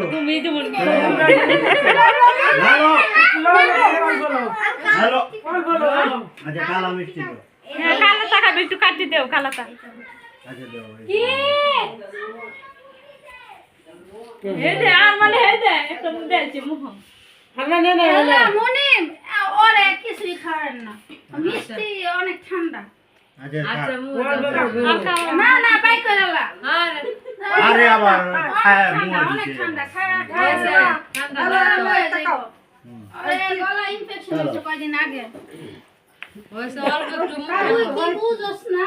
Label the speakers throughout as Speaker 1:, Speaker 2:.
Speaker 1: তুমি কালাতা খাবে একটু কাটি দেও কালাতা আর মানে একটা দিয়েছি মুখ
Speaker 2: মনে ওরে কিছুই খাবেন না মিষ্টি অনেক ঠান্ডা না না বাই করে
Speaker 3: আরে আবার খায় মুয়া
Speaker 2: অনেক
Speaker 3: দিছে
Speaker 2: ঠান্ডা ঠান্ডা গলা ইনফেকশন হচ্ছে কয়দিন আগে তুই বুঝছ না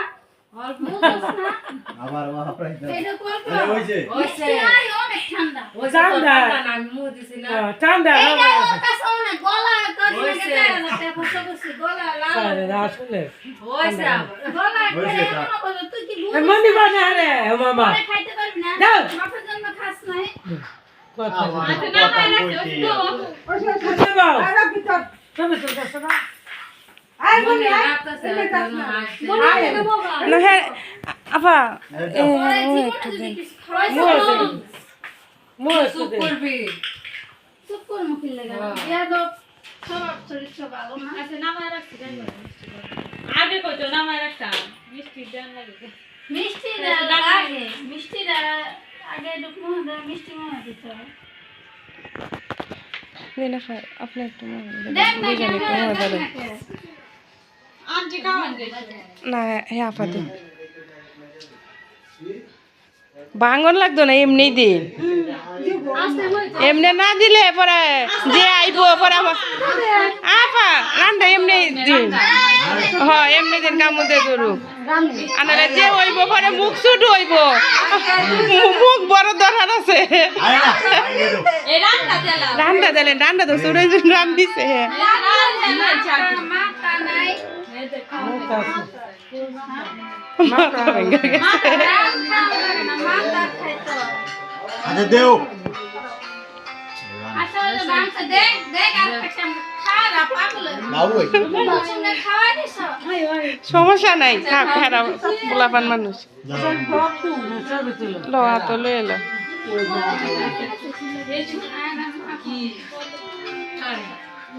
Speaker 3: আবার বাপরে
Speaker 2: এটা কল্প
Speaker 3: হইছে
Speaker 2: অনেক ঠান্ডা
Speaker 4: ঠান্ডা
Speaker 2: এই কাছে অনেক গলা কদিন আগে কষ্ট গলা লাল
Speaker 4: আসলে
Speaker 2: গলা
Speaker 3: হইছে তা
Speaker 2: তুই কি
Speaker 4: মনি বানা রে মামা
Speaker 2: খাইতে পারবি না
Speaker 4: দাও।
Speaker 2: বাপের জন্য খাস নাই
Speaker 1: আপা
Speaker 2: পরে জীবনে যদি কিছু খাওয়াইছ চুপ কর মুখে লাগা ইয়াদব খারাপ চরিত্র ভালো না
Speaker 1: আচ্ছা নামায় রাখছি আগে কইতো নামায় রাখতাম মিষ্টি দেন লাগে
Speaker 2: মিষ্টিটা আগে মিষ্টি মনে দিতে হয়
Speaker 1: আপনি একটু
Speaker 2: দেখ না কেন
Speaker 1: আন্টি খাওয়ান
Speaker 5: না হ্যাঁ আপাতত ভাঙন লাগতো না এমনি দিন এমনি না দিলে পরে যে আইব পরে আপা রান্না এমনি দিন হ এমনি দিন কামড় করু আনারে যে হইব পরে মুখ ছুট হইব মুখ বড় দরকার আছে রান্না দিলেন রান্না তো সুরে রান দিছে
Speaker 2: মাথা নাই
Speaker 3: আচ্ছা দেও
Speaker 2: আসলে বাংলা দেখ আর একটা খারাপ পাগল
Speaker 3: নাওই
Speaker 2: তুমি খাওয়া দিছো
Speaker 5: সমস্যা নাই খাপ খারাপ পোলাপান মানুষ লো হাত লো এলো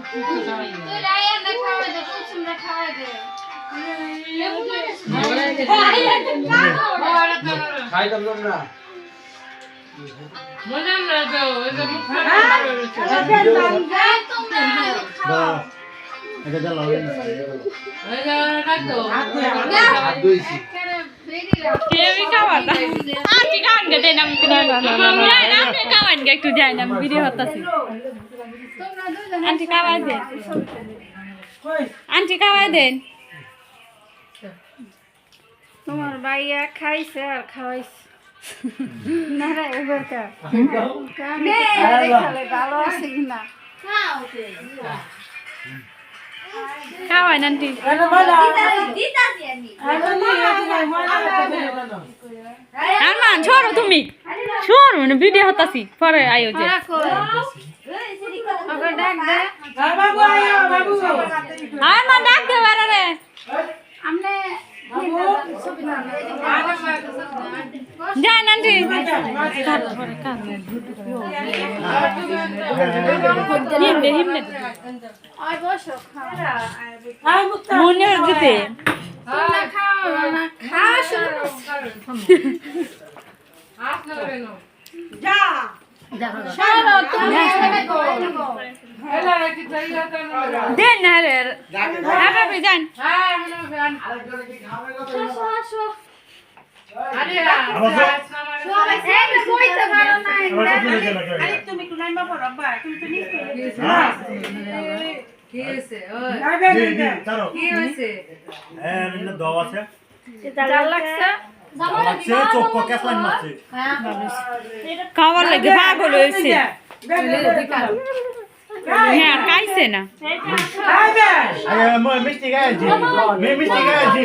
Speaker 2: তুই রায়া না খাওয়া দে তুমি খাওয়া দে
Speaker 3: খাইতাম না এটা যা লাগে না
Speaker 1: কেউই খাওয়া না আন্টি খাওয়ান গে দেন আমি আপনি খাওয়ান গে একটু যাই না আমি ভিডিও হতাছি আন্টি খাওয়াই দেন আন্টি খাওয়াই দেন
Speaker 2: তোমার ভাইয়া খাইছে আর খাওয়াইছে না রে এবার কা দেখালে ভালো আছে কিনা
Speaker 1: খাওয়াই আন্টি আরমান সরো তুমি সরো না ভিডিও হতাছি পরে আয়ো যে
Speaker 2: ডাক দে
Speaker 1: আরমান ডাক দে বারে
Speaker 2: আমনে
Speaker 1: যান আন্টি হিমনে হিমনে
Speaker 2: ওই বসো খাও
Speaker 1: মনে দিতে
Speaker 2: তোমরা খাও না খাওয়া শুরু
Speaker 4: যা
Speaker 2: চলো তুমি
Speaker 1: দেন না রে আপনি যান
Speaker 2: আসো
Speaker 3: আবার
Speaker 2: কইতে পারো না
Speaker 4: আরে তুমি কোন নাইবা পড়বা তুমি তো নিতে
Speaker 6: কি হয়েছে ওই
Speaker 3: তারো
Speaker 6: কি হয়েছে
Speaker 3: এর দাও আছে
Speaker 2: জাল লাগছে
Speaker 3: লাগছে চোখ কেসলাইন মারছে
Speaker 1: খাওয়ার লাগে পাগল হয়েছে হ্যাঁ খাইছে না
Speaker 3: আরে মই মিষ্টি গাইছি মিষ্টি গাইছি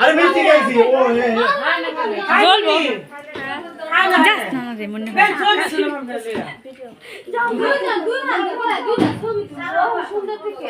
Speaker 3: আরে মিষ্টি গাইছি ও
Speaker 1: বলবো যাস না রে মনে হয়
Speaker 2: সুন্দর থেকে